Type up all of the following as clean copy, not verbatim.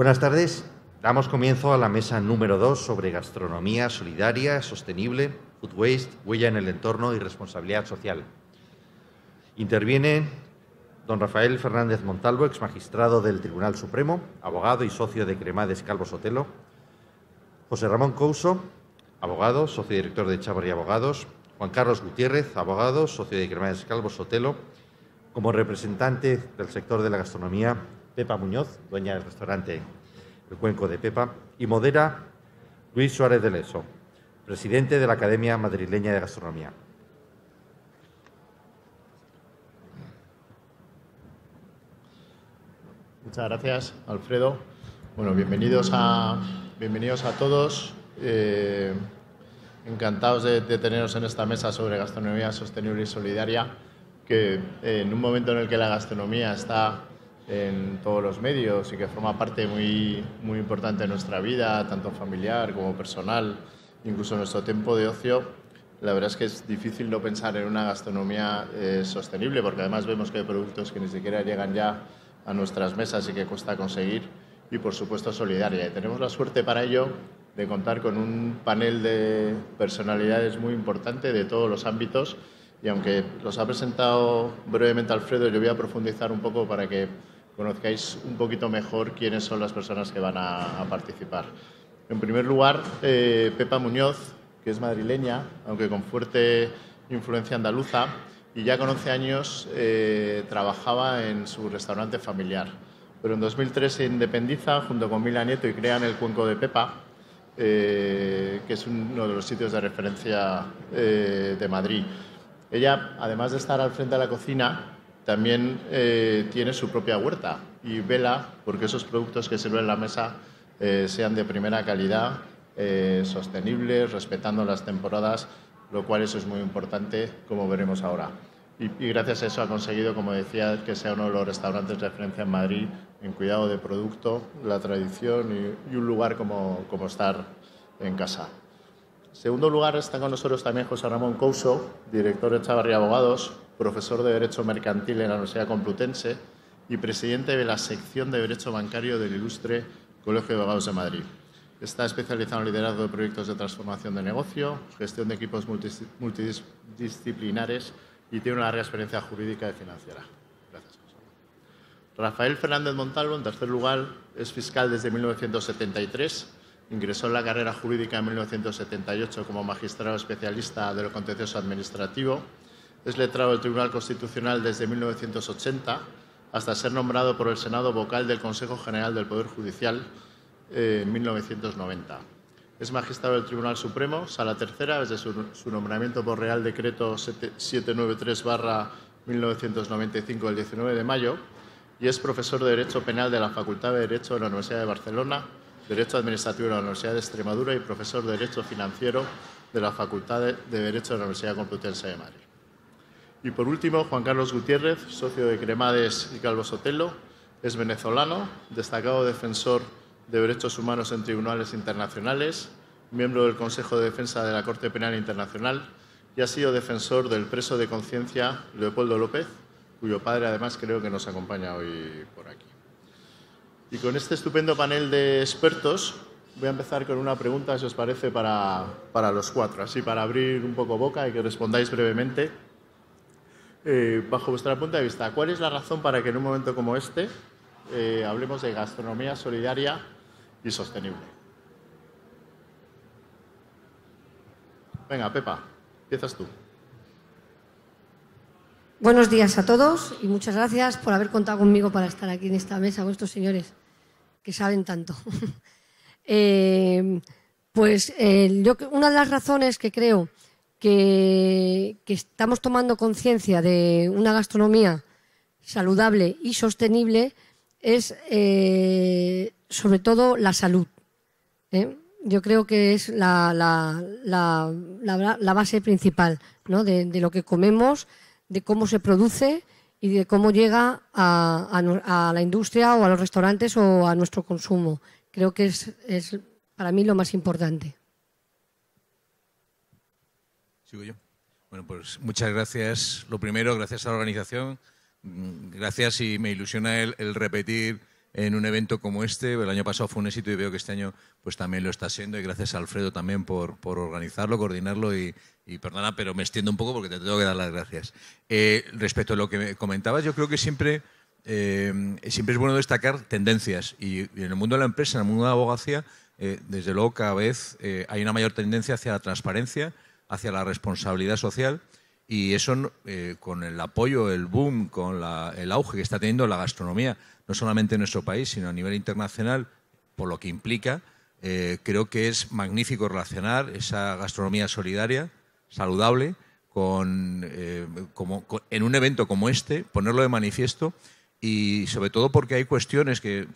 Buenas tardes. Damos comienzo a la mesa número 2 sobre gastronomía solidaria, sostenible, food waste, huella en el entorno y responsabilidad social. Interviene don Rafael Fernández Montalvo, exmagistrado del Tribunal Supremo, abogado y socio de Cremades Calvo Sotelo; José Ramón Couso, abogado, socio director de Chavarri Abogados; Juan Carlos Gutiérrez, abogado, socio de Cremades Calvo Sotelo; como representante del sector de la gastronomía, Pepa Muñoz, dueña del restaurante El Cuenco de Pepa; y modera Luis Suárez de Leso, presidente de la Academia Madrileña de Gastronomía. Muchas gracias, Alfredo. Bueno, bienvenidos a todos. Encantados de teneros en esta mesa sobre gastronomía sostenible y solidaria, que en un momento en el que la gastronomía está en todos los medios y que forma parte muy importante de nuestra vida, tanto familiar como personal, incluso en nuestro tiempo de ocio, la verdad es que es difícil no pensar en una gastronomía sostenible, porque además vemos que hay productos que ni siquiera llegan ya a nuestras mesas y que cuesta conseguir, y por supuesto solidaria. Y tenemos la suerte para ello de contar con un panel de personalidades muy importante de todos los ámbitos, y aunque los ha presentado brevemente Alfredo, yo voy a profundizar un poco para que conozcáis un poquito mejor quiénes son las personas que van a participar. En primer lugar, Pepa Muñoz, que es madrileña, aunque con fuerte influencia andaluza, y ya con 11 años trabajaba en su restaurante familiar. Pero en 2003 se independiza junto con Mila Nieto y crean El Cuenco de Pepa, que es uno de los sitios de referencia de Madrid. Ella, además de estar al frente de la cocina, también tiene su propia huerta y vela porque esos productos que sirven en la mesa sean de primera calidad, sostenibles, respetando las temporadas, lo cual eso es muy importante, como veremos ahora. Y gracias a eso ha conseguido, como decía, que sea uno de los restaurantes de referencia en Madrid en cuidado de producto, la tradición y un lugar como estar en casa. En segundo lugar, está con nosotros también José Ramón Couso, director de Chavarri Abogados, profesor de Derecho Mercantil en la Universidad Complutense y presidente de la sección de Derecho Bancario del Ilustre Colegio de Abogados de Madrid. Está especializado en liderazgo de proyectos de transformación de negocio, gestión de equipos multidisciplinares y tiene una larga experiencia jurídica y financiera. Gracias, José. Rafael Fernández Montalvo, en tercer lugar, es fiscal desde 1973. Ingresó en la carrera jurídica en 1978 como magistrado especialista de lo contencioso administrativo. Es letrado del Tribunal Constitucional desde 1980 hasta ser nombrado por el Senado vocal del Consejo General del Poder Judicial en 1990. Es magistrado del Tribunal Supremo, Sala Tercera, desde su nombramiento por Real Decreto 793/1995 del 19 de mayo, y es profesor de Derecho Penal de la Facultad de Derecho de la Universidad de Barcelona, Derecho Administrativo de la Universidad de Extremadura y profesor de Derecho Financiero de la Facultad de Derecho de la Universidad Complutense de Madrid. Y por último, Juan Carlos Gutiérrez, socio de Cremades y Calvo Sotelo, es venezolano, destacado defensor de derechos humanos en tribunales internacionales, miembro del Consejo de Defensa de la Corte Penal Internacional y ha sido defensor del preso de conciencia Leopoldo López, cuyo padre además creo que nos acompaña hoy por aquí. Y con este estupendo panel de expertos voy a empezar con una pregunta, si os parece, para los cuatro, así para abrir un poco boca y que respondáis brevemente. Bajo vuestro punto de vista, ¿cuál es la razón para que en un momento como este hablemos de gastronomía solidaria y sostenible? Venga, Pepa, empiezas tú. Buenos días a todos y muchas gracias por haber contado conmigo para estar aquí en esta mesa con estos señores que saben tanto. Una de las razones que creo que estamos tomando conciencia de una gastronomía saludable y sostenible es sobre todo la salud. Yo creo que es la base principal, ¿no? de lo que comemos, de cómo se produce y de cómo llega a la industria o a los restaurantes o a nuestro consumo. Creo que es para mí lo más importante. ¿Sigo yo? Bueno, pues muchas gracias. Lo primero, gracias a la organización. Gracias y me ilusiona el repetir en un evento como este. El año pasado fue un éxito y veo que este año pues también lo está siendo, y gracias a Alfredo también por organizarlo, coordinarlo y perdona, pero me extiendo un poco porque te tengo que dar las gracias. Respecto a lo que me comentabas, yo creo que siempre es bueno destacar tendencias y en el mundo de la empresa, en el mundo de la abogacía, desde luego cada vez hay una mayor tendencia hacia la transparencia, hacia la responsabilidad social, y eso con el apoyo, el boom, con el auge que está teniendo la gastronomía, no solamente en nuestro país, sino a nivel internacional, por lo que implica, creo que es magnífico relacionar esa gastronomía solidaria, saludable, en un evento como este, ponerlo de manifiesto. Y sobre todo porque hay cuestiones que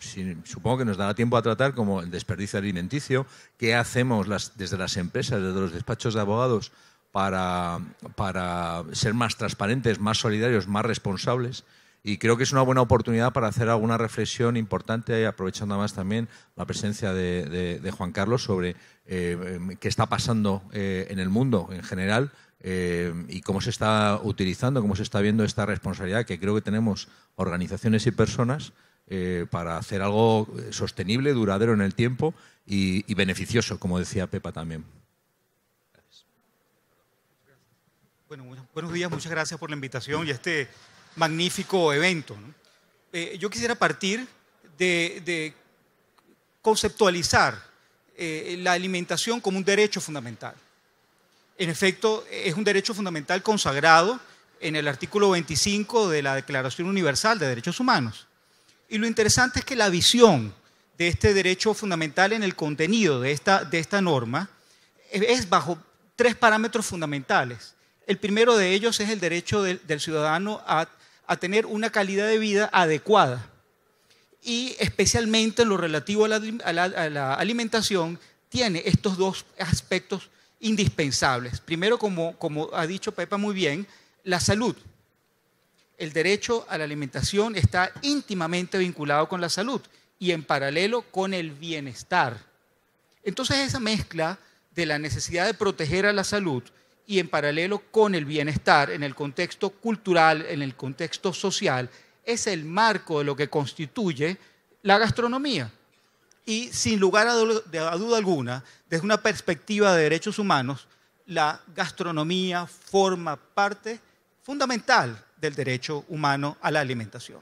supongo que nos dará tiempo a tratar, como el desperdicio alimenticio, qué hacemos desde las empresas, desde los despachos de abogados, para ser más transparentes, más solidarios, más responsables. Y creo que es una buena oportunidad para hacer alguna reflexión importante, aprovechando además también la presencia de Juan Carlos sobre qué está pasando en el mundo en general, y cómo se está utilizando, cómo se está viendo esta responsabilidad que creo que tenemos organizaciones y personas para hacer algo sostenible, duradero en el tiempo y beneficioso, como decía Pepa también. Gracias. Bueno, buenos días, muchas gracias por la invitación y este magnífico evento, ¿no? Yo quisiera partir de conceptualizar la alimentación como un derecho fundamental. En efecto, es un derecho fundamental consagrado en el artículo 25 de la Declaración Universal de Derechos Humanos. Y lo interesante es que la visión de este derecho fundamental en el contenido de esta norma es bajo 3 parámetros fundamentales. El primero de ellos es el derecho del ciudadano a tener una calidad de vida adecuada. Y especialmente en lo relativo a la alimentación, tiene estos 2 aspectos indispensables. Primero, como ha dicho Pepa muy bien, la salud. El derecho a la alimentación está íntimamente vinculado con la salud y en paralelo con el bienestar. Entonces esa mezcla de la necesidad de proteger a la salud y en paralelo con el bienestar en el contexto cultural, en el contexto social, es el marco de lo que constituye la gastronomía. Y sin lugar a duda alguna, desde una perspectiva de derechos humanos, la gastronomía forma parte fundamental del derecho humano a la alimentación.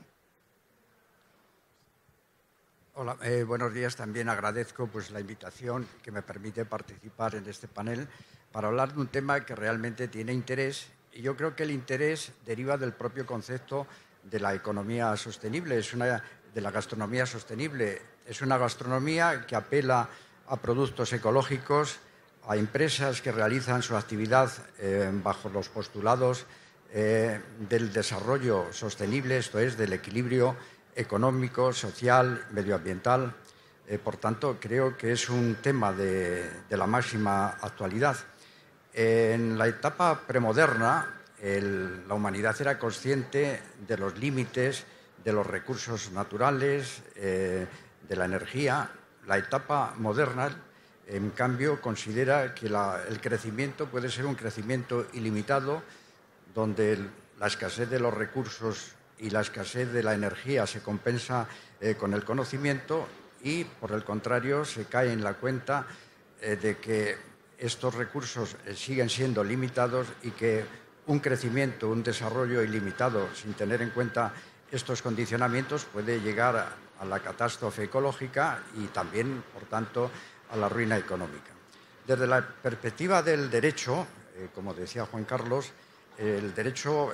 Hola, buenos días. También agradezco pues, la invitación que me permite participar en este panel para hablar de un tema que realmente tiene interés. Y yo creo que el interés deriva del propio concepto de la economía sostenible, de la gastronomía sostenible. Es una gastronomía que apela a productos ecológicos, a empresas que realizan su actividad bajo los postulados del desarrollo sostenible, esto es, del equilibrio económico, social, medioambiental. Por tanto, creo que es un tema de la máxima actualidad. En la etapa premoderna, la humanidad era consciente de los límites de los recursos naturales, de la energía. La etapa moderna, en cambio, considera que el crecimiento puede ser un crecimiento ilimitado, donde la escasez de los recursos y la escasez de la energía se compensa con el conocimiento y, por el contrario, se cae en la cuenta de que estos recursos siguen siendo limitados y que un crecimiento, un desarrollo ilimitado, sin tener en cuenta estos condicionamientos, puede llegar a la catástrofe ecológica y también, por tanto, a la ruina económica. Desde la perspectiva del derecho, como decía Juan Carlos, el derecho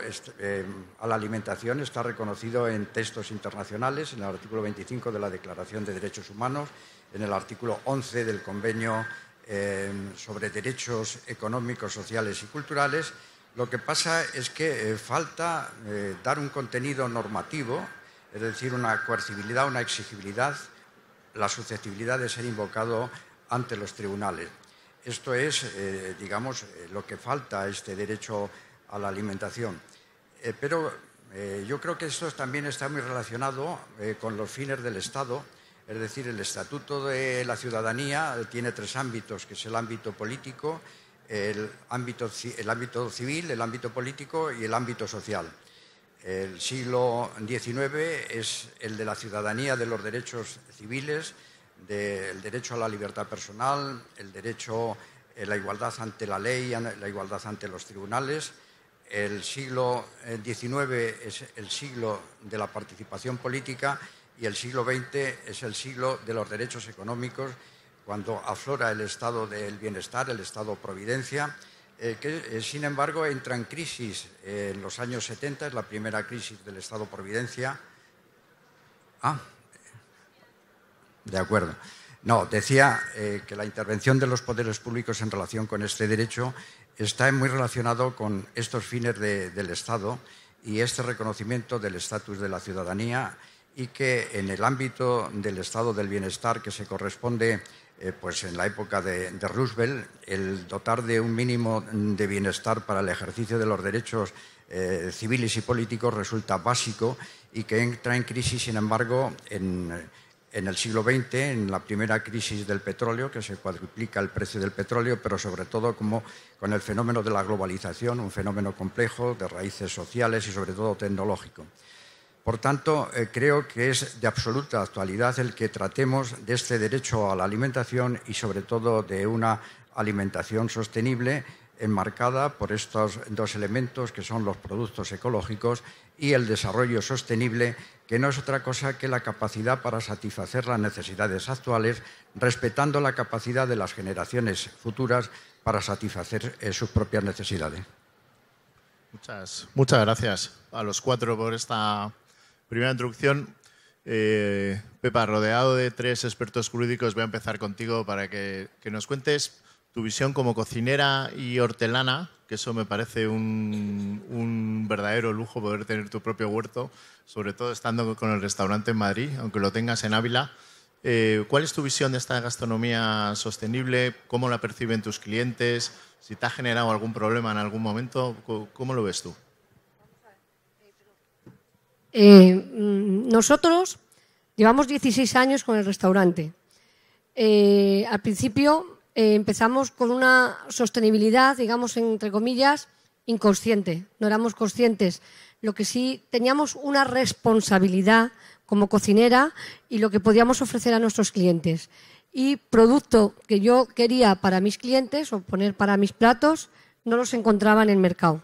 a la alimentación está reconocido en textos internacionales, en el artículo 25 de la Declaración de Derechos Humanos, en el artículo 11 del Convenio sobre Derechos Económicos, Sociales y Culturales. Lo que pasa es que falta dar un contenido normativo, es decir, una coercibilidad, una exigibilidad, la susceptibilidad de ser invocado ante los tribunales. Esto es, digamos, lo que falta a este derecho a la alimentación. Pero yo creo que esto también está muy relacionado con los fines del Estado. Es decir, el Estatuto de la Ciudadanía tiene 3 ámbitos, que es el ámbito político, el ámbito civil, el ámbito político y el ámbito social. El siglo XIX es el de la ciudadanía de los derechos civiles, del derecho a la libertad personal, el derecho a la igualdad ante la ley, la igualdad ante los tribunales. El siglo XIX es el siglo de la participación política y el siglo XX es el siglo de los derechos económicos, cuando aflora el estado del bienestar, el estado-providencia, que sin embargo entra en crisis en los años 70, es la primera crisis del estado-providencia. De acuerdo. No, decía que la intervención de los poderes públicos en relación con este derecho está muy relacionado con estos fines del Estado y este reconocimiento del estatus de la ciudadanía, y que en el ámbito del estado del bienestar, que se corresponde pues en la época de Roosevelt, el dotar de un mínimo de bienestar para el ejercicio de los derechos civiles y políticos resulta básico, y que entra en crisis, sin embargo, en el siglo XX, en la primera crisis del petróleo, que se cuadruplica el precio del petróleo, pero sobre todo como con el fenómeno de la globalización, un fenómeno complejo de raíces sociales y sobre todo tecnológico. Por tanto, creo que es de absoluta actualidad el que tratemos de este derecho a la alimentación y sobre todo de una alimentación sostenible enmarcada por estos dos elementos, que son los productos ecológicos y el desarrollo sostenible, que no es otra cosa que la capacidad para satisfacer las necesidades actuales, respetando la capacidad de las generaciones futuras para satisfacer sus propias necesidades. Muchas gracias a los cuatro por esta primera introducción. Pepa, rodeado de tres expertos jurídicos, voy a empezar contigo para que nos cuentes tu visión como cocinera y hortelana, que eso me parece un verdadero lujo, poder tener tu propio huerto, sobre todo estando con el restaurante en Madrid, aunque lo tengas en Ávila. ¿Cuál es tu visión de esta gastronomía sostenible? ¿Cómo la perciben tus clientes? Si te ha generado algún problema en algún momento, ¿cómo lo ves tú? Nosotros llevamos 16 años con el restaurante. Al principio empezamos con una sostenibilidad, digamos, entre comillas, inconsciente. No éramos conscientes. Lo que sí teníamos una responsabilidad como cocinera y lo que podíamos ofrecer a nuestros clientes. Y producto que yo quería para mis clientes o poner para mis platos no los encontraba en el mercado.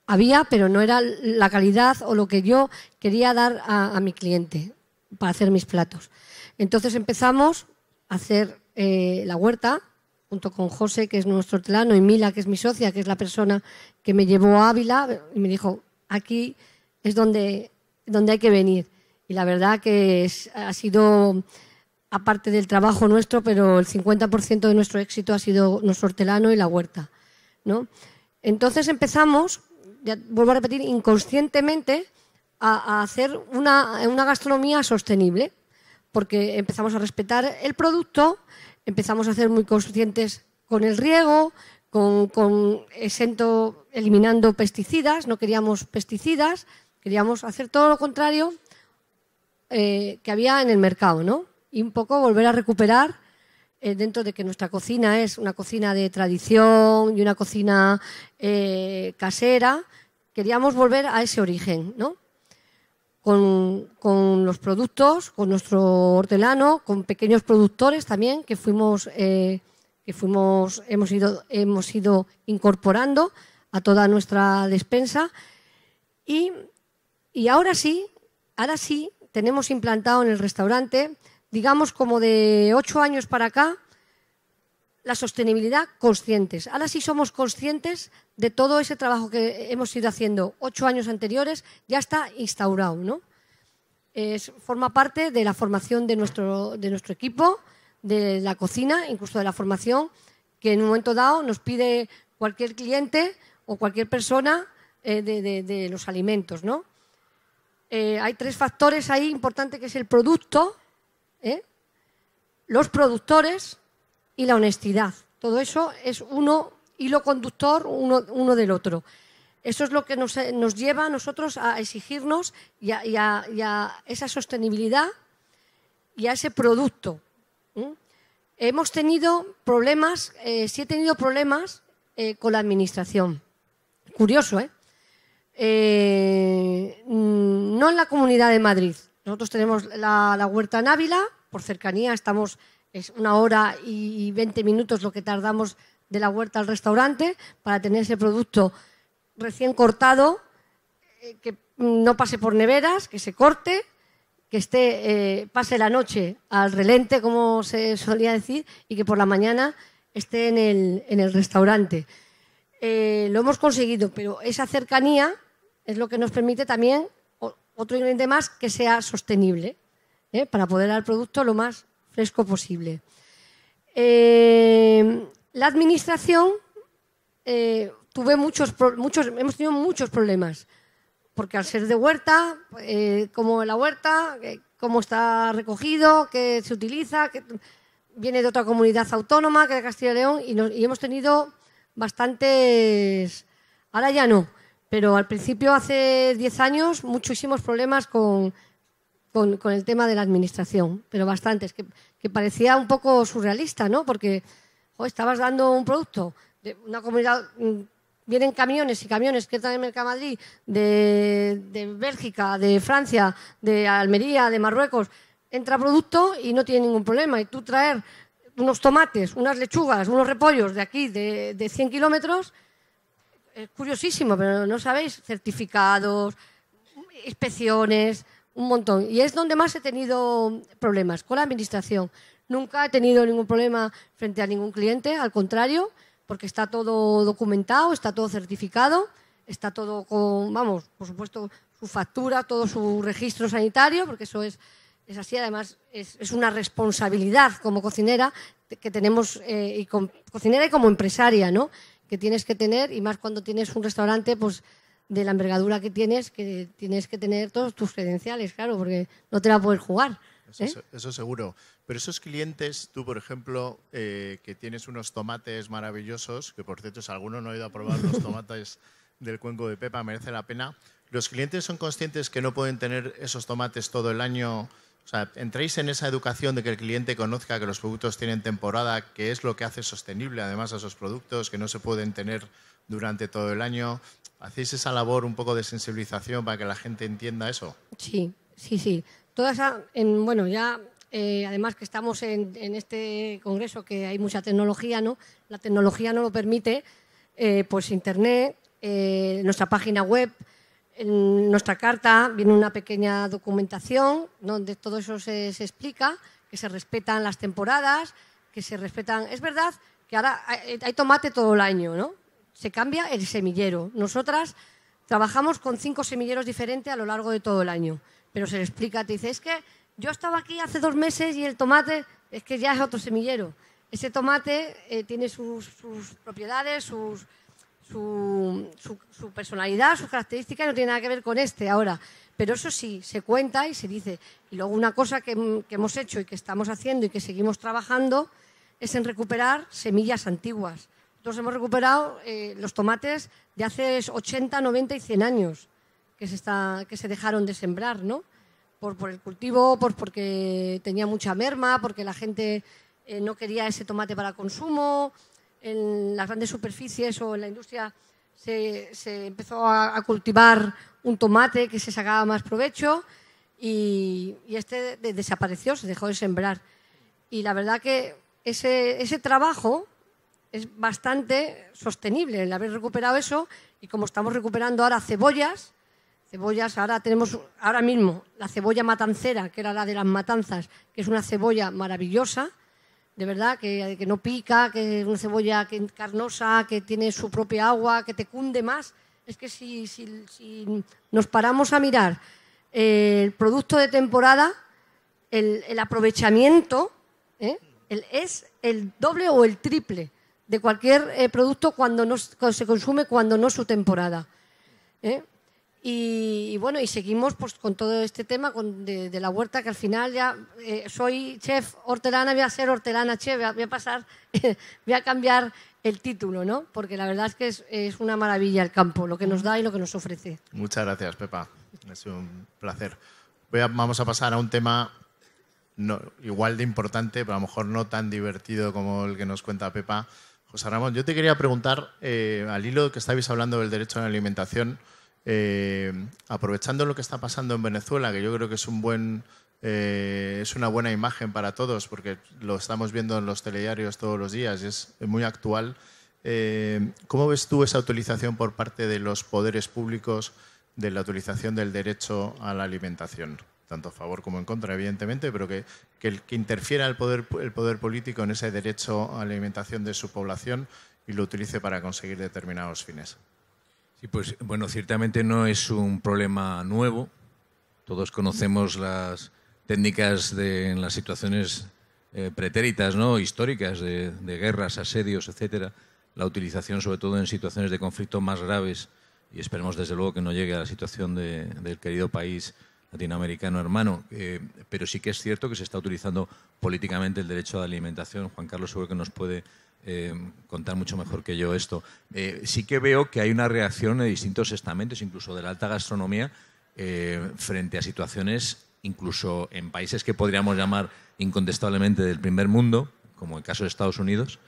Había, pero no era la calidad o lo que yo quería dar a mi cliente para hacer mis platos. Entonces empezamos a hacer la huerta, junto con José, que es nuestro hortelano, y Mila, que es mi socia, que es la persona que me llevó a Ávila, y me dijo, aquí es donde hay que venir. Y la verdad que ha sido, aparte del trabajo nuestro, pero el 50% de nuestro éxito ha sido nuestro hortelano y la huerta, ¿no? Entonces empezamos, ya vuelvo a repetir, inconscientemente a hacer una gastronomía sostenible, porque empezamos a respetar el producto, empezamos a ser muy conscientes con el riego, eliminando pesticidas, no queríamos pesticidas, queríamos hacer todo lo contrario que había en el mercado, ¿no? Y un poco volver a recuperar, dentro de que nuestra cocina es una cocina de tradición y una cocina casera, queríamos volver a ese origen, ¿no? Con los productos, con nuestro hortelano, con pequeños productores también que hemos ido incorporando a toda nuestra despensa, y ahora sí tenemos implantado en el restaurante, digamos como de 8 años para acá, la sostenibilidad conscientes. Ahora sí somos conscientes de todo ese trabajo que hemos ido haciendo 8 años anteriores, ya está instaurado, ¿no? Forma parte de la formación de nuestro equipo, de la cocina, incluso de la formación que en un momento dado nos pide cualquier cliente o cualquier persona de los alimentos, ¿no? Hay 3 factores ahí importantes, que es el producto, los productores y la honestidad. Todo eso es uno hilo conductor uno del otro. Eso es lo que nos lleva a nosotros a exigirnos y a esa sostenibilidad y a ese producto. Hemos tenido problemas, sí he tenido problemas con la administración. Curioso, no en la Comunidad de Madrid. Nosotros tenemos la huerta en Ávila, por cercanía, es 1 hora y 20 minutos lo que tardamos de la huerta al restaurante para tener ese producto recién cortado, que no pase por neveras, que se corte, que pase la noche al relente, como se solía decir, y que por la mañana esté en el restaurante. Lo hemos conseguido, pero esa cercanía es lo que nos permite también, otro ingrediente más, que sea sostenible, para poder dar el producto lo más fresco posible. La administración, hemos tenido muchos problemas, porque al ser de huerta, como la huerta, cómo está recogido, qué se utiliza, que viene de otra comunidad autónoma, que de Castilla y León, y hemos tenido bastantes, ahora ya no, pero al principio, hace 10 años, muchísimos problemas con el tema de la administración, pero bastantes, que parecía un poco surrealista, ¿no? Porque estabas dando un producto de una comunidad, vienen camiones y camiones que traen Mercamadrid de Bélgica, de Francia, de Almería, de Marruecos, entra producto y no tiene ningún problema. Y tú traer unos tomates, unas lechugas, unos repollos de aquí, de 100 kilómetros, es curiosísimo, pero no sabéis, certificados, inspecciones, un montón. Y es donde más he tenido problemas, con la administración. Nunca he tenido ningún problema frente a ningún cliente, al contrario, porque está todo documentado, está todo certificado, está todo con, vamos, por supuesto, su factura, todo su registro sanitario, porque eso es así. Además, es una responsabilidad como cocinera que tenemos, cocinera y como empresaria, ¿no? Que tienes que tener, y más cuando tienes un restaurante, pues de la envergadura que tienes que tener todos tus credenciales, claro, porque no te la puedes jugar. Eso seguro. Pero esos clientes, tú, por ejemplo, que tienes unos tomates maravillosos, que por cierto, si alguno no ha ido a probar los tomates del Cuenco de Pepa, merece la pena. ¿Los clientes son conscientes que no pueden tener esos tomates todo el año? O sea, ¿entráis en esa educación de que el cliente conozca que los productos tienen temporada, que es lo que hace sostenible además a esos productos, que no se pueden tener durante todo el año? ¿Hacéis esa labor un poco de sensibilización para que la gente entienda eso? Sí. Toda esa, bueno, ya además que estamos en este congreso que hay mucha tecnología, ¿no? La tecnología nos lo permite, pues Internet, nuestra página web, en nuestra carta viene una pequeña documentación donde todo eso se explica, que se respetan las temporadas, que se respetan... Es verdad que ahora hay tomate todo el año, ¿no? Se cambia el semillero. Nosotras trabajamos con 5 semilleros diferentes a lo largo de todo el año, pero se le explica, te dice, es que yo estaba aquí hace 2 meses y el tomate es que ya es otro semillero. Ese tomate tiene sus propiedades, su personalidad, sus características, no tiene nada que ver con este ahora. Pero eso sí, se cuenta y se dice. Y luego una cosa que hemos hecho y que estamos haciendo y que seguimos trabajando es en recuperar semillas antiguas. Nosotros hemos recuperado los tomates de hace 80, 90 y 100 años que se dejaron de sembrar, ¿no? Por el cultivo, porque tenía mucha merma, porque la gente no quería ese tomate para consumo. En las grandes superficies o en la industria se empezó a cultivar un tomate que se sacaba más provecho y este desapareció, se dejó de sembrar. Y la verdad que ese trabajo es bastante sostenible, el haber recuperado eso. Y como estamos recuperando ahora cebollas, ahora tenemos ahora mismo la cebolla matancera, que era la de las matanzas, que es una cebolla maravillosa, de verdad, que no pica, que es una cebolla carnosa, que tiene su propia agua, que te cunde más. Es que si nos paramos a mirar el producto de temporada, el aprovechamiento es el doble o el triple de cualquier producto cuando se consume cuando no es su temporada. Y bueno, y seguimos pues con todo este tema de la huerta, que al final ya soy chef hortelana, voy a ser hortelana chef, voy a pasar, voy a cambiar el título, ¿no? Porque la verdad es que es una maravilla el campo, lo que nos da y lo que nos ofrece. Muchas gracias, Pepa. Es un placer. Vamos a pasar a un tema igual de importante, pero a lo mejor no tan divertido como el que nos cuenta Pepa. José Ramón, yo te quería preguntar, al hilo que estabais hablando del derecho a la alimentación, aprovechando lo que está pasando en Venezuela, que yo creo que es es una buena imagen para todos, porque lo estamos viendo en los telediarios todos los días y es muy actual. ¿Cómo ves tú esa utilización por parte de los poderes públicos de la utilización del derecho a la alimentación? Tanto a favor como en contra, evidentemente, pero que interfiera el poder político en ese derecho a la alimentación de su población y lo utilice para conseguir determinados fines. Sí, pues bueno, ciertamente no es un problema nuevo. Todos conocemos las técnicas en las situaciones pretéritas, ¿no?, históricas de guerras, asedios, etcétera. La utilización, sobre todo en situaciones de conflicto más graves, y esperemos desde luego que no llegue a la situación del querido país latinoamericano hermano, pero sí que es cierto que se está utilizando políticamente el derecho a la alimentación. Juan Carlos seguro que nos puede contar mucho mejor que yo esto. Sí que veo que hay una reacción de distintos estamentos, incluso de la alta gastronomía, frente a situaciones, incluso en países que podríamos llamar incontestablemente del primer mundo, como el caso de Estados Unidos,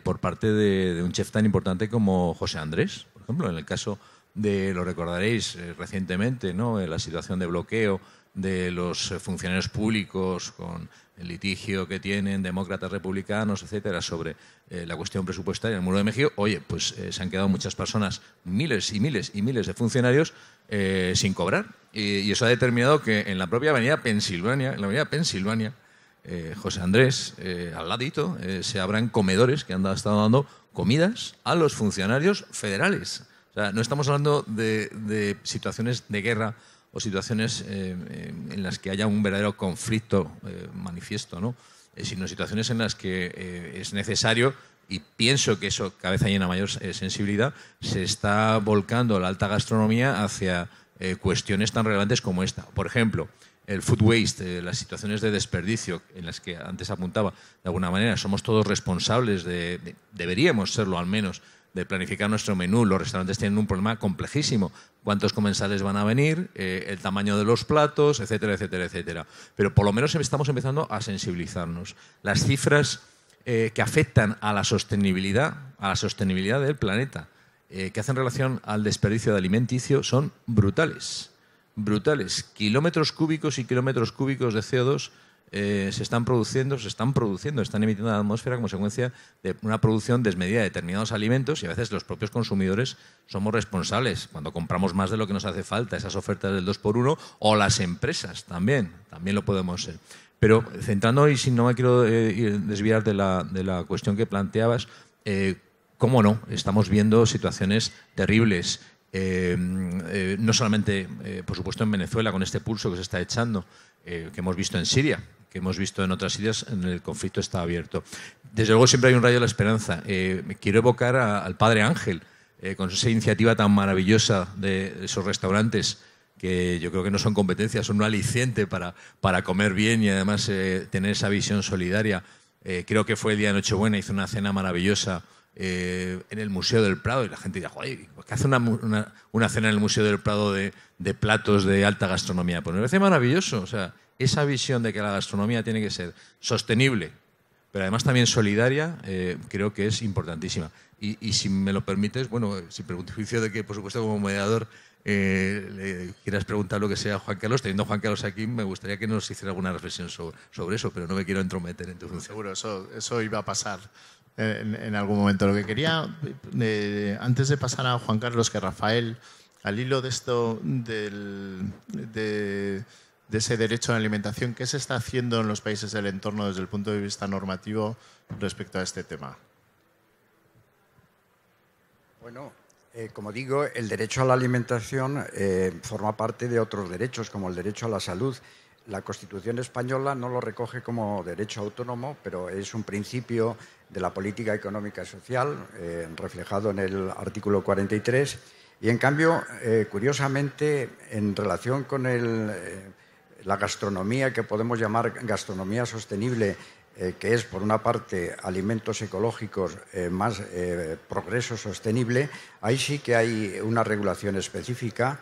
por parte de un chef tan importante como José Andrés, por ejemplo, en el caso lo recordaréis recientemente, ¿no?, la situación de bloqueo de los funcionarios públicos con el litigio que tienen demócratas, republicanos, etcétera, sobre la cuestión presupuestaria en el Muro de México. Oye, pues se han quedado muchas personas, miles y miles y miles de funcionarios sin cobrar. Y eso ha determinado que en la propia avenida Pensilvania, José Andrés, al ladito, se abran comedores que han estado dando comidas a los funcionarios federales. O sea, no estamos hablando de situaciones de guerra o situaciones en las que haya un verdadero conflicto manifiesto, ¿no?, sino situaciones en las que es necesario, y pienso que eso cada vez hay una mayor sensibilidad, se está volcando la alta gastronomía hacia cuestiones tan relevantes como esta. Por ejemplo, el food waste, las situaciones de desperdicio en las que antes apuntaba, de alguna manera somos todos responsables deberíamos serlo al menos, de planificar nuestro menú. Los restaurantes tienen un problema complejísimo. ¿Cuántos comensales van a venir? El tamaño de los platos, etcétera, etcétera, etcétera. Pero por lo menos estamos empezando a sensibilizarnos. Las cifras que afectan a la sostenibilidad del planeta, que hacen relación al desperdicio de alimenticio, son brutales. Brutales. Kilómetros cúbicos y kilómetros cúbicos de CO2 se están emitiendo a la atmósfera como consecuencia de una producción desmedida de determinados alimentos, y a veces los propios consumidores somos responsables cuando compramos más de lo que nos hace falta, esas ofertas del 2x1, o las empresas también lo podemos ser. Pero centrando, y si no me quiero desviar de la cuestión que planteabas, cómo no, estamos viendo situaciones terribles, no solamente, por supuesto, en Venezuela, con este pulso que se está echando, que hemos visto en Siria, que hemos visto en otras sitios, en el conflicto está abierto. Desde luego siempre hay un rayo de la esperanza. Quiero evocar al Padre Ángel, con esa iniciativa tan maravillosa de esos restaurantes, que yo creo que no son competencias, son un aliciente para comer bien y además tener esa visión solidaria. Creo que fue el día de Nochebuena, hizo una cena maravillosa en el Museo del Prado, y la gente dirá, joder, ¿qué hace una cena en el Museo del Prado de platos de alta gastronomía? Pues me parece maravilloso. O sea, esa visión de que la gastronomía tiene que ser sostenible, pero además también solidaria, creo que es importantísima. Y si me lo permites, bueno, sin perjuicio de que, por supuesto, como mediador le quieras preguntar lo que sea a Juan Carlos, teniendo a Juan Carlos aquí, me gustaría que nos hiciera alguna reflexión sobre eso, pero no me quiero entrometer en tu función. Seguro, eso iba a pasar en algún momento. Lo que quería, antes de pasar a Juan Carlos, que Rafael, al hilo de esto de ese derecho a la alimentación, ¿qué se está haciendo en los países del entorno desde el punto de vista normativo respecto a este tema? Bueno, como digo, el derecho a la alimentación forma parte de otros derechos, como el derecho a la salud. La Constitución española no lo recoge como derecho autónomo, pero es un principio de la política económica y social, reflejado en el artículo 43. Y, en cambio, curiosamente, en relación con la gastronomía, que podemos llamar gastronomía sostenible, que es, por una parte, alimentos ecológicos más progreso sostenible, ahí sí que hay una regulación específica,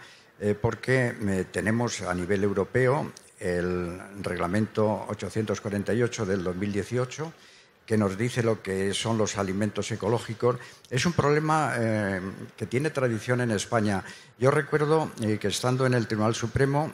porque tenemos a nivel europeo el Reglamento 848 del 2018, que nos dice lo que son los alimentos ecológicos. Es un problema que tiene tradición en España. Yo recuerdo que estando en el Tribunal Supremo,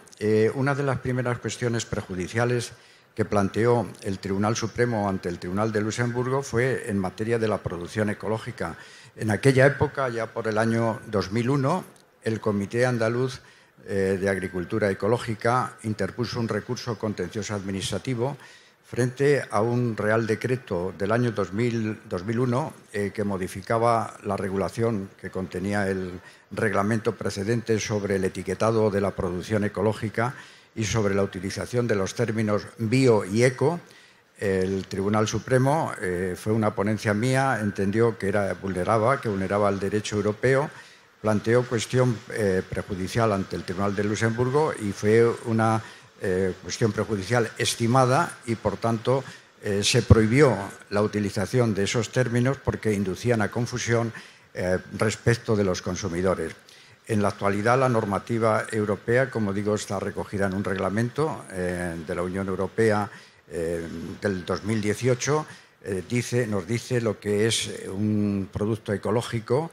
una de las primeras cuestiones prejudiciales que planteó el Tribunal Supremo ante el Tribunal de Luxemburgo fue en materia de la producción ecológica. En aquella época, ya por el año 2001, el Comité Andaluz de Agricultura Ecológica interpuso un recurso contencioso administrativo frente a un Real Decreto del año 2001 que modificaba la regulación que contenía el reglamento precedente sobre el etiquetado de la producción ecológica y sobre la utilización de los términos bio y eco. El Tribunal Supremo, fue una ponencia mía, entendió que vulneraba el derecho europeo, planteó cuestión prejudicial ante el Tribunal de Luxemburgo y fue una cuestión prejudicial estimada y, por tanto, se prohibió la utilización de esos términos porque inducían a confusión respecto de los consumidores. En la actualidad, la normativa europea, como digo, está recogida en un reglamento de la Unión Europea del 2018. Nos dice lo que es un producto ecológico,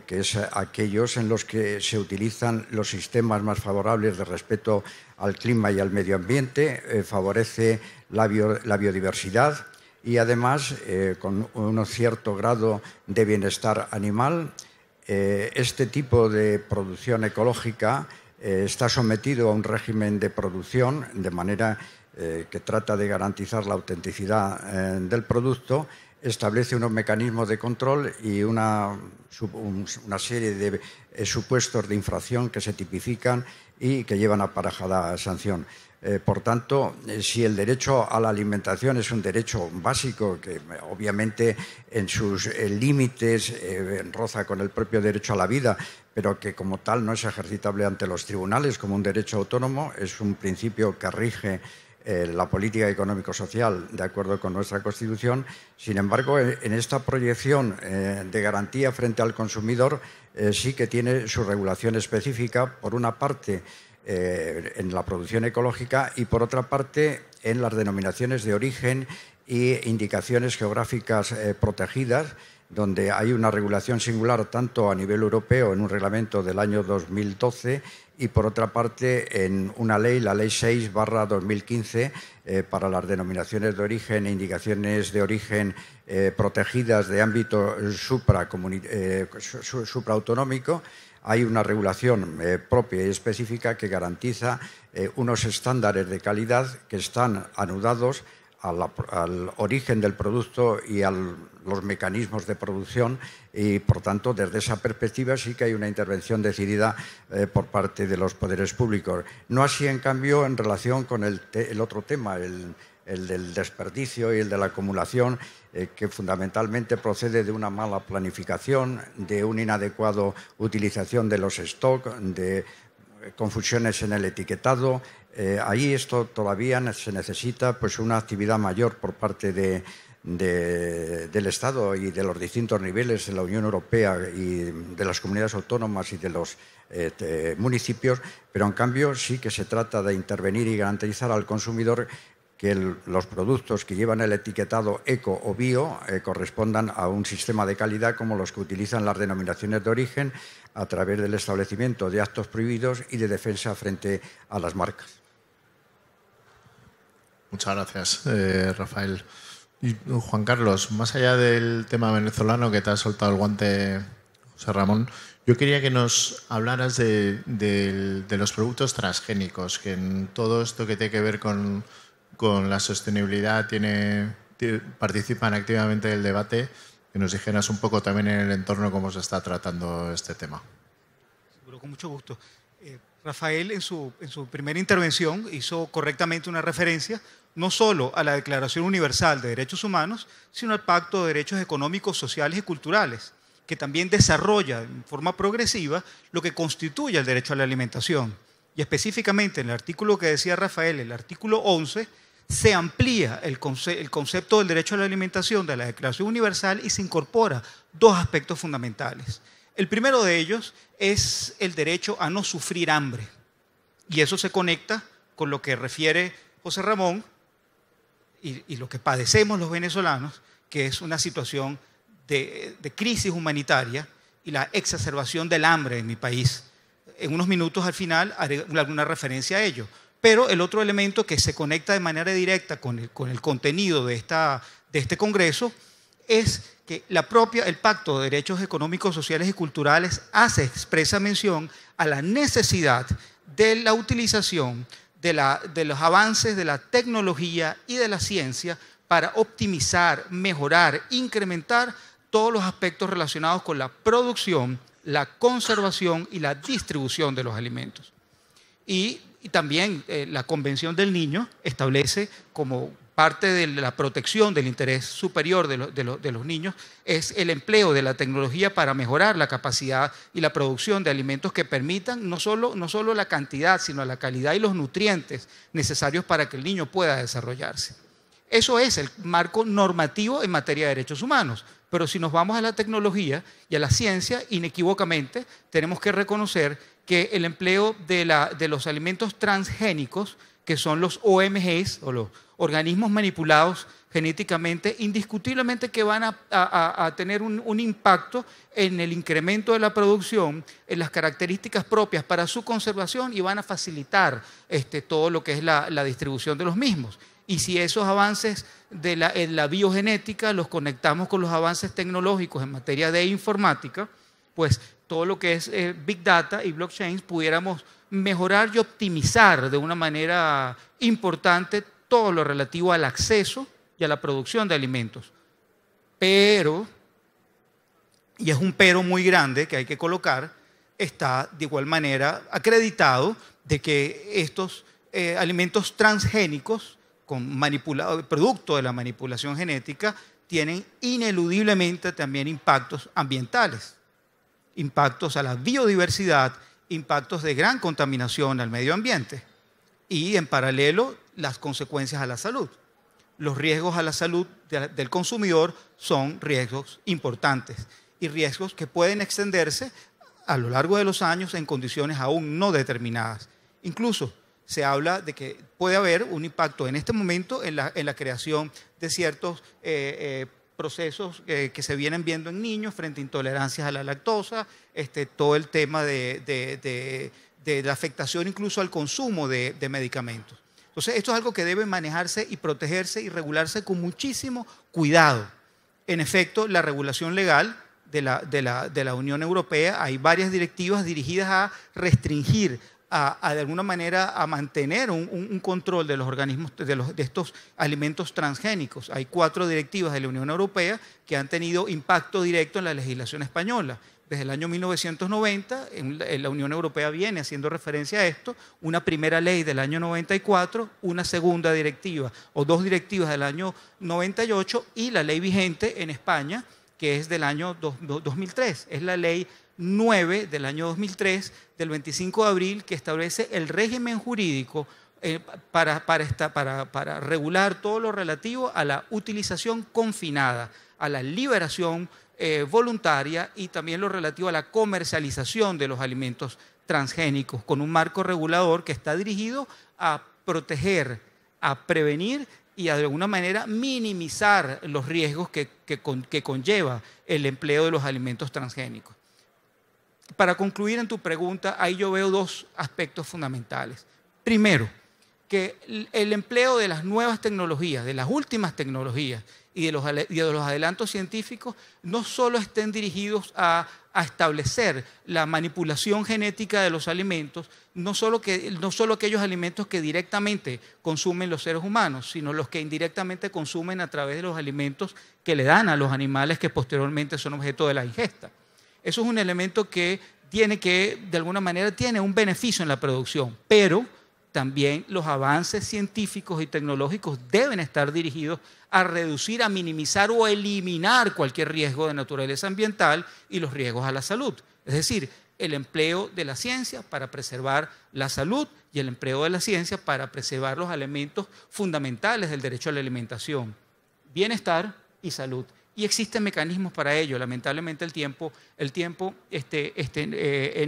que es aquellos en los que se utilizan los sistemas más favorables de respeto al clima y al medio ambiente, favorece la biodiversidad y además con un cierto grado de bienestar animal. Este tipo de producción ecológica está sometido a un régimen de producción de manera que trata de garantizar la autenticidad del producto, establece unos mecanismos de control y una serie de supuestos de infracción que se tipifican y que llevan aparejada sanción. Por tanto, si el derecho a la alimentación es un derecho básico que obviamente en sus límites roza con el propio derecho a la vida, pero que como tal no es ejercitable ante los tribunales como un derecho autónomo, es un principio que rige la política económico-social de acuerdo con nuestra Constitución. Sin embargo, en esta proyección de garantía frente al consumidor sí que tiene su regulación específica, por una parte en la producción ecológica y por otra parte en las denominaciones de origen e indicaciones geográficas protegidas, donde hay una regulación singular tanto a nivel europeo en un reglamento del año 2012 y por otra parte en una ley, la Ley 6/2015, para las denominaciones de origen e indicaciones de origen protegidas de ámbito supraautonómico. Hay una regulación propia y específica que garantiza unos estándares de calidad que están anudados al origen del producto y a los mecanismos de producción y, por tanto, desde esa perspectiva sí que hay una intervención decidida por parte de los poderes públicos. No así, en cambio, en relación con el otro tema, el del desperdicio y el de la acumulación, que fundamentalmente procede de una mala planificación, de una inadecuada utilización de los stocks, de confusiones en el etiquetado. Ahí esto todavía se necesita pues una actividad mayor por parte del Estado y de los distintos niveles de la Unión Europea y de las comunidades autónomas y de los municipios, pero en cambio sí que se trata de intervenir y garantizar al consumidor que los productos que llevan el etiquetado eco o bio correspondan a un sistema de calidad como los que utilizan las denominaciones de origen a través del establecimiento de actos prohibidos y de defensa frente a las marcas. Muchas gracias, Rafael. Y, Juan Carlos, más allá del tema venezolano que te ha soltado el guante José Ramón, yo quería que nos hablaras de los productos transgénicos, que en todo esto que tiene que ver con la sostenibilidad participan activamente en el debate, que nos dijeras un poco también en el entorno cómo se está tratando este tema. Seguro, con mucho gusto. Rafael en su primera intervención hizo correctamente una referencia no solo a la Declaración Universal de Derechos Humanos, sino al Pacto de Derechos Económicos, Sociales y Culturales, que también desarrolla en forma progresiva lo que constituye el derecho a la alimentación. Y específicamente en el artículo que decía Rafael, el artículo 11, se amplía el concepto del derecho a la alimentación de la Declaración Universal y se incorpora dos aspectos fundamentales. El primero de ellos es el derecho a no sufrir hambre. Y eso se conecta con lo que refiere José Ramón y lo que padecemos los venezolanos, que es una situación de crisis humanitaria y la exacerbación del hambre en mi país. En unos minutos al final haré alguna referencia a ello. Pero el otro elemento que se conecta de manera directa con el contenido de este Congreso es que el Pacto de Derechos Económicos, Sociales y Culturales hace expresa mención a la necesidad de la utilización de los avances de la tecnología y de la ciencia para optimizar, mejorar, incrementar todos los aspectos relacionados con la producción, la conservación y la distribución de los alimentos. Y también la Convención del Niño establece como parte de la protección del interés superior de los niños es el empleo de la tecnología para mejorar la capacidad y la producción de alimentos que permitan no solo la cantidad, sino la calidad y los nutrientes necesarios para que el niño pueda desarrollarse. Eso es el marco normativo en materia de derechos humanos. Pero si nos vamos a la tecnología y a la ciencia, inequívocamente tenemos que reconocer que el empleo de los alimentos transgénicos, que son los OMGs o los organismos manipulados genéticamente, indiscutiblemente que van a tener un impacto en el incremento de la producción, en las características propias para su conservación y van a facilitar todo lo que es la distribución de los mismos. Y si esos avances en la biogenética los conectamos con los avances tecnológicos en materia de informática, pues todo lo que es Big Data y blockchain pudiéramos mejorar y optimizar de una manera importante todo lo relativo al acceso y a la producción de alimentos. Pero, y es un pero muy grande que hay que colocar, está de igual manera acreditado de que estos alimentos transgénicos producto de la manipulación genética tienen ineludiblemente también impactos ambientales, impactos a la biodiversidad, impactos de gran contaminación al medio ambiente y en paralelo las consecuencias a la salud. Los riesgos a la salud del consumidor son riesgos importantes y riesgos que pueden extenderse a lo largo de los años en condiciones aún no determinadas. Incluso se habla de que puede haber un impacto en este momento en la creación de ciertos procesos que se vienen viendo en niños frente a intolerancias a la lactosa, todo el tema de la afectación incluso al consumo de medicamentos. Entonces, esto es algo que debe manejarse y protegerse y regularse con muchísimo cuidado. En efecto, la regulación legal de la Unión Europea, hay varias directivas dirigidas a restringir, de alguna manera a mantener un control de los organismos, de estos alimentos transgénicos. Hay 4 directivas de la Unión Europea que han tenido impacto directo en la legislación española. Desde el año 1990, la Unión Europea viene haciendo referencia a esto, una primera ley del año 94, una segunda directiva o 2 directivas del año 98 y la ley vigente en España, que es del año 2003. Es la ley 9 del año 2003, del 25 de abril, que establece el régimen jurídico para regular todo lo relativo a la utilización confinada, a la liberación voluntaria y también lo relativo a la comercialización de los alimentos transgénicos, con un marco regulador que está dirigido a proteger, a prevenir y de alguna manera minimizar los riesgos que conlleva el empleo de los alimentos transgénicos. Para concluir en tu pregunta, ahí yo veo 2 aspectos fundamentales. Primero, que el empleo de las nuevas tecnologías, de las últimas tecnologías y de los adelantos científicos no solo estén dirigidos a establecer la manipulación genética de los alimentos, no solo aquellos alimentos que directamente consumen los seres humanos, sino los que indirectamente consumen a través de los alimentos que le dan a los animales que posteriormente son objeto de la ingesta. Eso es un elemento que de alguna manera tiene un beneficio en la producción, pero también los avances científicos y tecnológicos deben estar dirigidos a reducir, a minimizar o eliminar cualquier riesgo de naturaleza ambiental y los riesgos a la salud. Es decir, el empleo de la ciencia para preservar la salud y el empleo de la ciencia para preservar los elementos fundamentales del derecho a la alimentación, bienestar y salud. Y existen mecanismos para ello. Lamentablemente el tiempo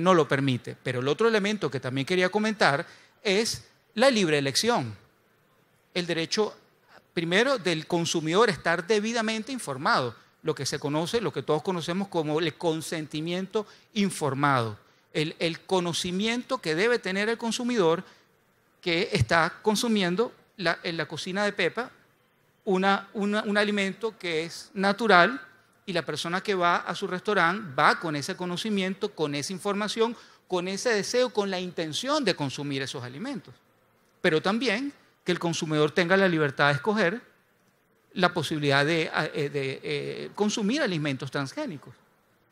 no lo permite. Pero el otro elemento que también quería comentar es la libre elección. El derecho primero, del consumidor estar debidamente informado, lo que se conoce, lo que todos conocemos como el consentimiento informado, el conocimiento que debe tener el consumidor que está consumiendo en la cocina de Pepa un alimento que es natural, y la persona que va a su restaurante va con ese conocimiento, con esa información, con ese deseo, con la intención de consumir esos alimentos. Pero también que el consumidor tenga la libertad de escoger la posibilidad de consumir alimentos transgénicos,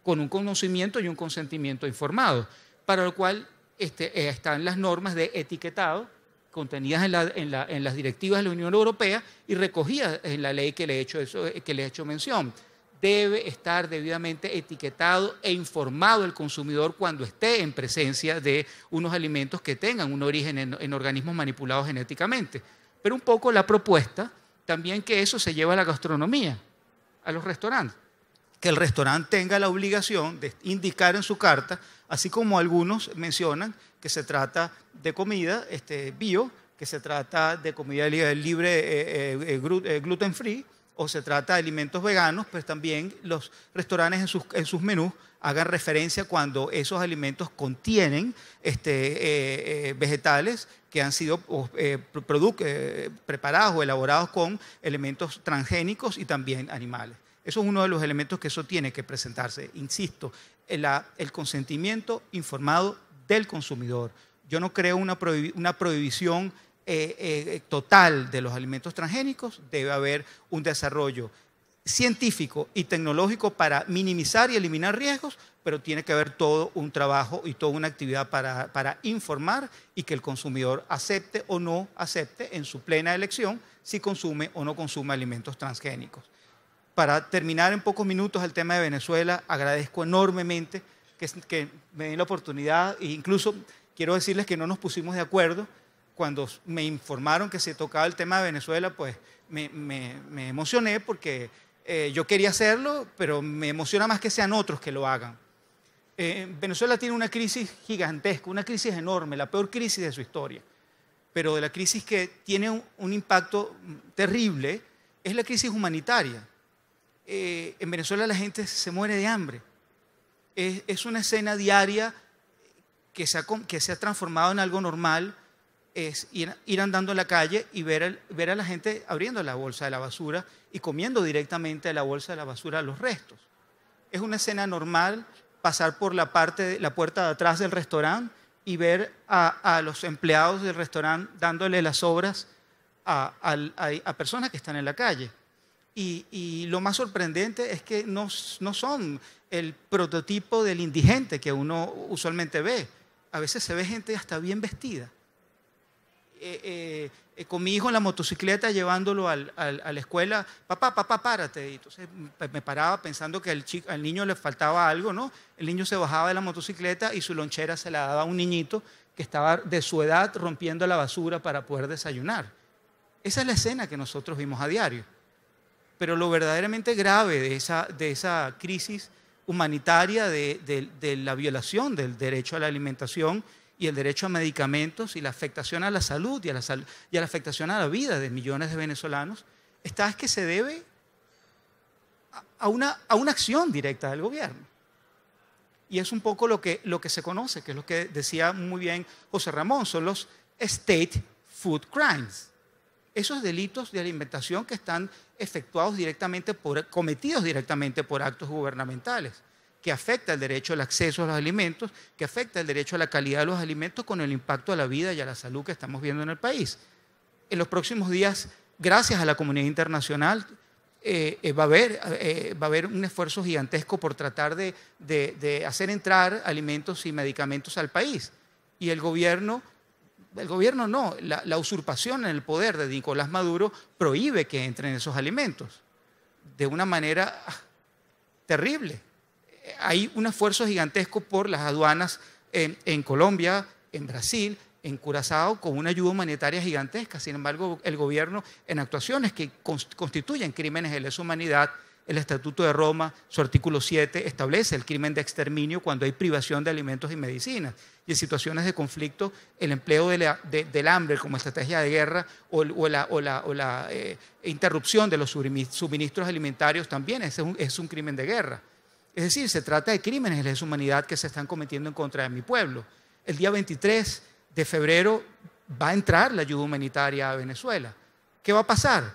con un conocimiento y un consentimiento informado, para lo cual están las normas de etiquetado contenidas en las directivas de la Unión Europea y recogidas en la ley que le he hecho mención. Debe estar debidamente etiquetado e informado el consumidor cuando esté en presencia de unos alimentos que tengan un origen en organismos manipulados genéticamente. Pero un poco la propuesta también que eso se lleva a la gastronomía, a los restaurantes. Que el restaurante tenga la obligación de indicar en su carta, así como algunos mencionan que se trata de comida bio, que se trata de comida libre, gluten free, o se trata de alimentos veganos, pues también los restaurantes en sus menús hagan referencia cuando esos alimentos contienen vegetales que han sido preparados o elaborados con elementos transgénicos y también animales. Eso es uno de los elementos que eso tiene que presentarse. Insisto, el consentimiento informado del consumidor. Yo no creo una prohibición total de los alimentos transgénicos. Debe haber un desarrollo científico y tecnológico para minimizar y eliminar riesgos, pero tiene que haber todo un trabajo y toda una actividad para informar y que el consumidor acepte o no acepte en su plena elección si consume o no consume alimentos transgénicos. Para terminar en pocos minutos el tema de Venezuela, agradezco enormemente que me den la oportunidad, e incluso quiero decirles que no nos pusimos de acuerdo. Cuando me informaron que se tocaba el tema de Venezuela, pues me emocioné porque yo quería hacerlo, pero me emociona más que sean otros que lo hagan. Venezuela tiene una crisis gigantesca, una crisis enorme, la peor crisis de su historia. Pero de la crisis que tiene un impacto terrible es la crisis humanitaria. En Venezuela la gente se muere de hambre. Es una escena diaria que se ha transformado en algo normal. Es ir andando en la calle y ver a la gente abriendo la bolsa de la basura y comiendo directamente de la bolsa de la basura los restos. Es una escena normal pasar por la puerta de atrás del restaurante y ver a los empleados del restaurante dándole las sobras a personas que están en la calle. Y lo más sorprendente es que no son el prototipo del indigente que uno usualmente ve. A veces se ve gente hasta bien vestida. Con mi hijo en la motocicleta llevándolo a la escuela, papá, párate. Y entonces me paraba pensando que al niño le faltaba algo, ¿no? El niño se bajaba de la motocicleta y su lonchera se la daba a un niñito que estaba de su edad rompiendo la basura para poder desayunar. Esa es la escena que nosotros vimos a diario. Pero lo verdaderamente grave de esa crisis humanitaria, de la violación del derecho a la alimentación y el derecho a medicamentos y la afectación a la salud y a la afectación a la vida de millones de venezolanos, es que se debe a una acción directa del gobierno. Y es un poco lo que se conoce, que es lo que decía muy bien José Ramón, son los State Food Crimes. Esos delitos de alimentación que están cometidos directamente por actos gubernamentales, que afecta el derecho al acceso a los alimentos, que afecta el derecho a la calidad de los alimentos con el impacto a la vida y a la salud que estamos viendo en el país. En los próximos días, gracias a la comunidad internacional, va a haber un esfuerzo gigantesco por tratar de hacer entrar alimentos y medicamentos al país. Y el gobierno no, la usurpación en el poder de Nicolás Maduro prohíbe que entren esos alimentos de una manera terrible. Hay un esfuerzo gigantesco por las aduanas en Colombia, en Brasil, en Curazao, con una ayuda humanitaria gigantesca. Sin embargo, el gobierno, en actuaciones que constituyen crímenes de lesa humanidad, El Estatuto de Roma, su artículo 7, establece el crimen de exterminio cuando hay privación de alimentos y medicinas. Y en situaciones de conflicto, el empleo del hambre como estrategia de guerra o la interrupción de los suministros alimentarios también es un crimen de guerra. Es decir, se trata de crímenes de lesa humanidad que se están cometiendo en contra de mi pueblo. El día 23 de febrero va a entrar la ayuda humanitaria a Venezuela. ¿Qué va a pasar?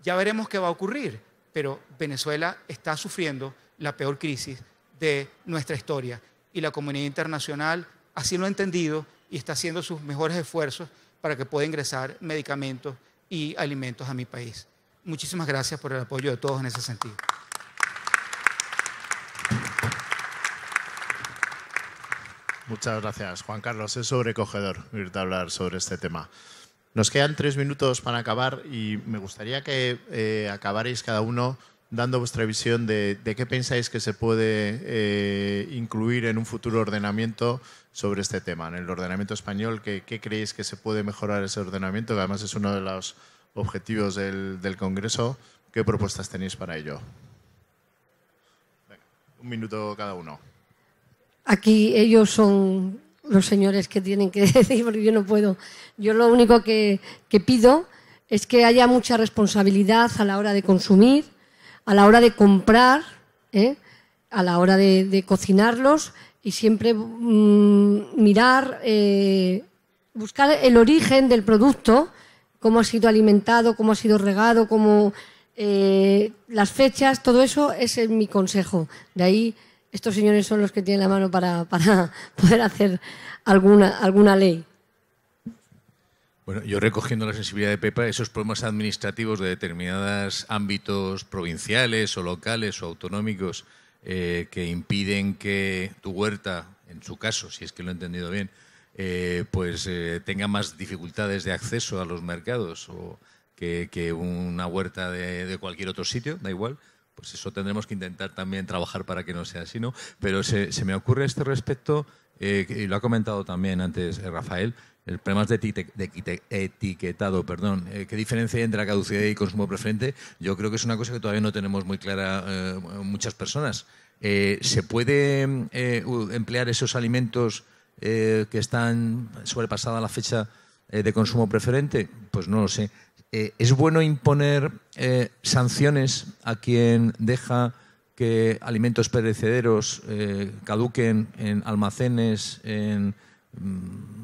Ya veremos qué va a ocurrir, pero Venezuela está sufriendo la peor crisis de nuestra historia y la comunidad internacional así lo ha entendido y está haciendo sus mejores esfuerzos para que pueda ingresar medicamentos y alimentos a mi país. Muchísimas gracias por el apoyo de todos en ese sentido. Muchas gracias, Juan Carlos. Es sobrecogedor oírte hablar sobre este tema. Nos quedan 3 minutos para acabar y me gustaría que acabarais cada uno dando vuestra visión de qué pensáis que se puede incluir en un futuro ordenamiento sobre este tema. En el ordenamiento español, ¿qué creéis que se puede mejorar ese ordenamiento? Que además es uno de los objetivos del Congreso. ¿Qué propuestas tenéis para ello? Venga, 1 minuto cada uno. Aquí ellos son los señores que tienen que decir, porque yo no puedo. Yo lo único que pido es que haya mucha responsabilidad a la hora de consumir, a la hora de comprar, a la hora de cocinarlos y siempre mirar, buscar el origen del producto, cómo ha sido alimentado, cómo ha sido regado, cómo, las fechas, todo eso es mi consejo. De ahí estos señores son los que tienen la mano para poder hacer alguna ley. Bueno, yo recogiendo la sensibilidad de Pepa, esos problemas administrativos de determinados ámbitos provinciales o locales o autonómicos que impiden que tu huerta, en su caso, si es que lo he entendido bien, tenga más dificultades de acceso a los mercados o que una huerta de cualquier otro sitio, da igual. Pues eso tendremos que intentar también trabajar para que no sea así, ¿no? Pero se me ocurre a este respecto, y lo ha comentado también antes Rafael, el problemas de etiquetado, ¿qué diferencia hay entre la caducidad y consumo preferente? Yo creo que es una cosa que todavía no tenemos muy clara muchas personas. ¿Se puede emplear esos alimentos que están sobrepasada la fecha de consumo preferente? Pues no lo sé. ¿Es bueno imponer sanciones a quien deja que alimentos perecederos caduquen en almacenes, en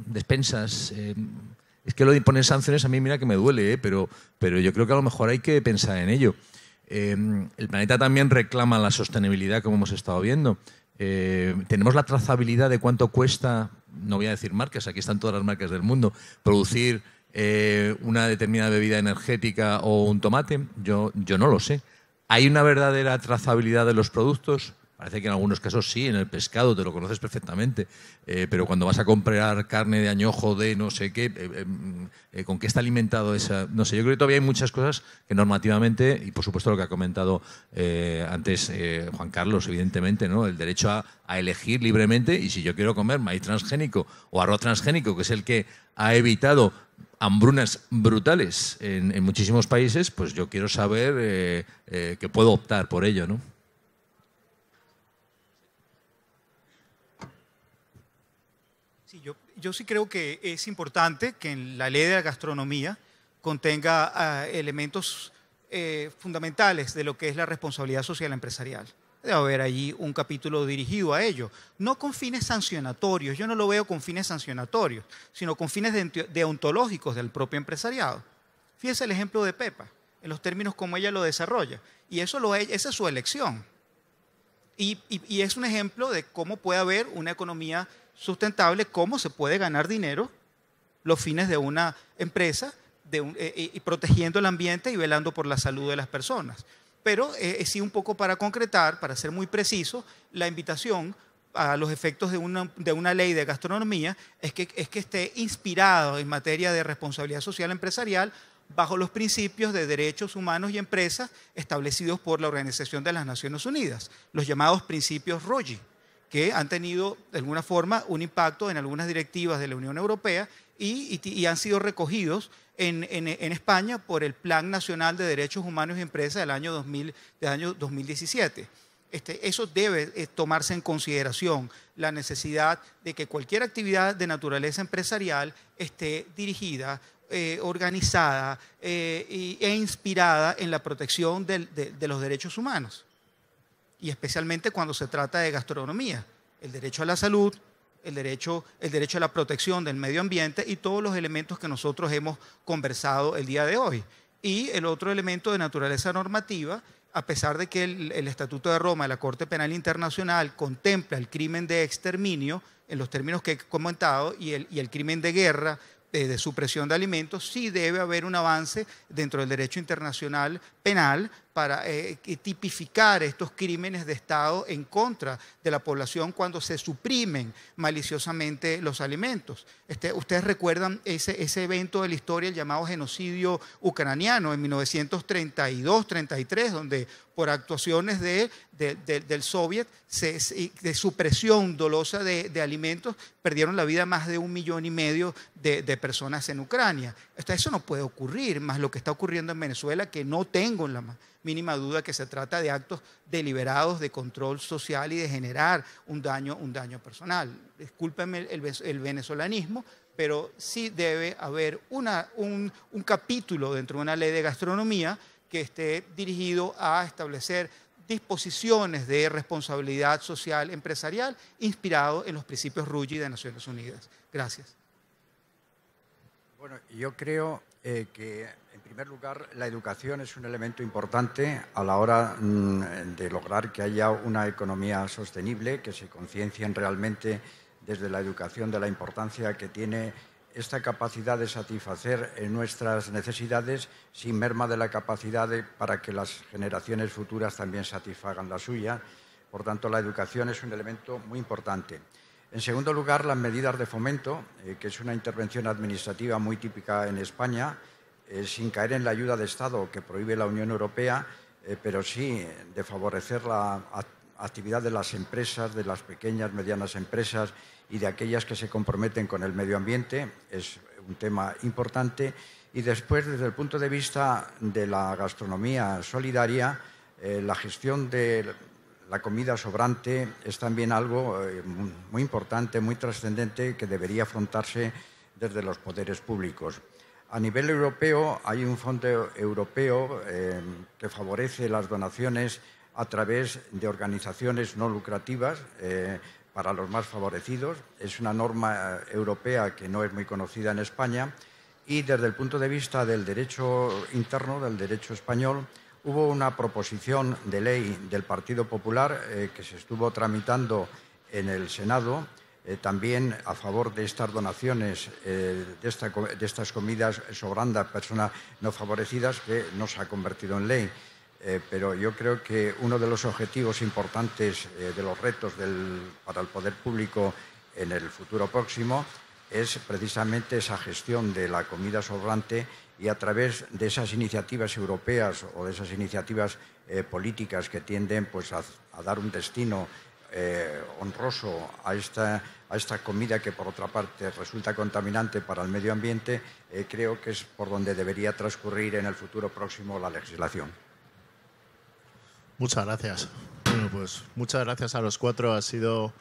despensas? Es que lo de imponer sanciones a mí mira que me duele, pero yo creo que a lo mejor hay que pensar en ello. El planeta también reclama la sostenibilidad, como hemos estado viendo. Tenemos la trazabilidad de cuánto cuesta, no voy a decir marcas, aquí están todas las marcas del mundo, producir una determinada bebida energética o un tomate. Yo no lo sé. ¿Hay una verdadera trazabilidad de los productos? Parece que en algunos casos sí, en el pescado te lo conoces perfectamente, pero cuando vas a comprar carne de añojo de no sé qué, ¿con qué está alimentado esa? No sé, yo creo que todavía hay muchas cosas que normativamente, y por supuesto lo que ha comentado antes Juan Carlos, evidentemente, ¿no? El derecho a elegir libremente, y si yo quiero comer maíz transgénico o arroz transgénico, que es el que ha evitado hambrunas brutales en muchísimos países, pues yo quiero saber que puedo optar por ello, ¿no? Sí, yo sí creo que es importante que en la ley de la gastronomía contenga elementos fundamentales de lo que es la responsabilidad social empresarial. Debe haber allí un capítulo dirigido a ello, no con fines sancionatorios, yo no lo veo con fines sancionatorios, sino con fines deontológicos del propio empresariado. Fíjese el ejemplo de Pepa, en los términos como ella lo desarrolla, y esa es su elección. Y es un ejemplo de cómo puede haber una economía sustentable, cómo se puede ganar dinero, los fines de una empresa, y protegiendo el ambiente y velando por la salud de las personas. Pero sí, un poco para concretar, para ser muy preciso, la invitación a los efectos de una ley de gastronomía es que esté inspirado en materia de responsabilidad social empresarial bajo los principios de derechos humanos y empresas establecidos por la Organización de las Naciones Unidas, los llamados principios ROGI, que han tenido de alguna forma un impacto en algunas directivas de la Unión Europea y han sido recogidos en España por el Plan Nacional de Derechos Humanos y Empresas del año 2017. Eso debe tomarse en consideración, la necesidad de que cualquier actividad de naturaleza empresarial esté dirigida, organizada e inspirada en la protección de los derechos humanos, y especialmente cuando se trata de gastronomía, el derecho a la salud, el derecho a la protección del medio ambiente y todos los elementos que nosotros hemos conversado el día de hoy. Y el otro elemento de naturaleza normativa, a pesar de que el Estatuto de Roma de la Corte Penal Internacional contempla el crimen de exterminio en los términos que he comentado y el crimen de guerra, de supresión de alimentos, sí debe haber un avance dentro del derecho internacional penal para tipificar estos crímenes de Estado en contra de la población cuando se suprimen maliciosamente los alimentos. Ustedes recuerdan ese evento de la historia, el llamado genocidio ucraniano en 1932-33, donde por actuaciones del Soviet de supresión dolosa de alimentos perdieron la vida más de 1,5 millones de personas en Ucrania. Eso no puede ocurrir, más lo que está ocurriendo en Venezuela, que no tengo la mínima duda que se trata de actos deliberados de control social y de generar un daño personal. Discúlpenme el venezolanismo, pero sí debe haber un capítulo dentro de una ley de gastronomía que esté dirigido a establecer disposiciones de responsabilidad social empresarial inspirado en los principios RUGI de Naciones Unidas. Gracias. Bueno, yo creo que, en primer lugar, la educación es un elemento importante a la hora de lograr que haya una economía sostenible, que se conciencien realmente desde la educación de la importancia que tiene esta capacidad de satisfacer nuestras necesidades sin merma de la capacidad para que las generaciones futuras también satisfagan la suya. Por tanto, la educación es un elemento muy importante. En segundo lugar, las medidas de fomento, que es una intervención administrativa muy típica en España, sin caer en la ayuda de Estado que prohíbe la Unión Europea, pero sí de favorecer la actividad de las empresas, de las pequeñas, medianas empresas y de aquellas que se comprometen con el medio ambiente, es un tema importante. Y después, desde el punto de vista de la gastronomía solidaria, la gestión de la comida sobrante es también algo muy importante, muy trascendente, que debería afrontarse desde los poderes públicos. A nivel europeo hay un fondo europeo que favorece las donaciones a través de organizaciones no lucrativas para los más favorecidos. Es una norma europea que no es muy conocida en España y desde el punto de vista del derecho interno, del derecho español, hubo una proposición de ley del Partido Popular que se estuvo tramitando en el Senado, también a favor de estas donaciones, de estas comidas sobrando a personas no favorecidas, que no se ha convertido en ley. Pero yo creo que uno de los objetivos importantes de los retos para el poder público en el futuro próximo es precisamente esa gestión de la comida sobrante, y a través de esas iniciativas europeas o de esas iniciativas políticas que tienden pues, a dar un destino honroso a esta comida que, por otra parte, resulta contaminante para el medio ambiente, creo que es por donde debería transcurrir en el futuro próximo la legislación. Muchas gracias. Bueno, pues muchas gracias a los cuatro. Ha sido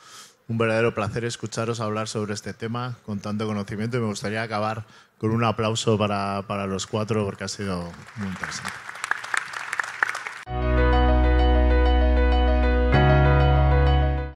un verdadero placer escucharos hablar sobre este tema con tanto conocimiento, y me gustaría acabar con un aplauso para los cuatro porque ha sido muy interesante.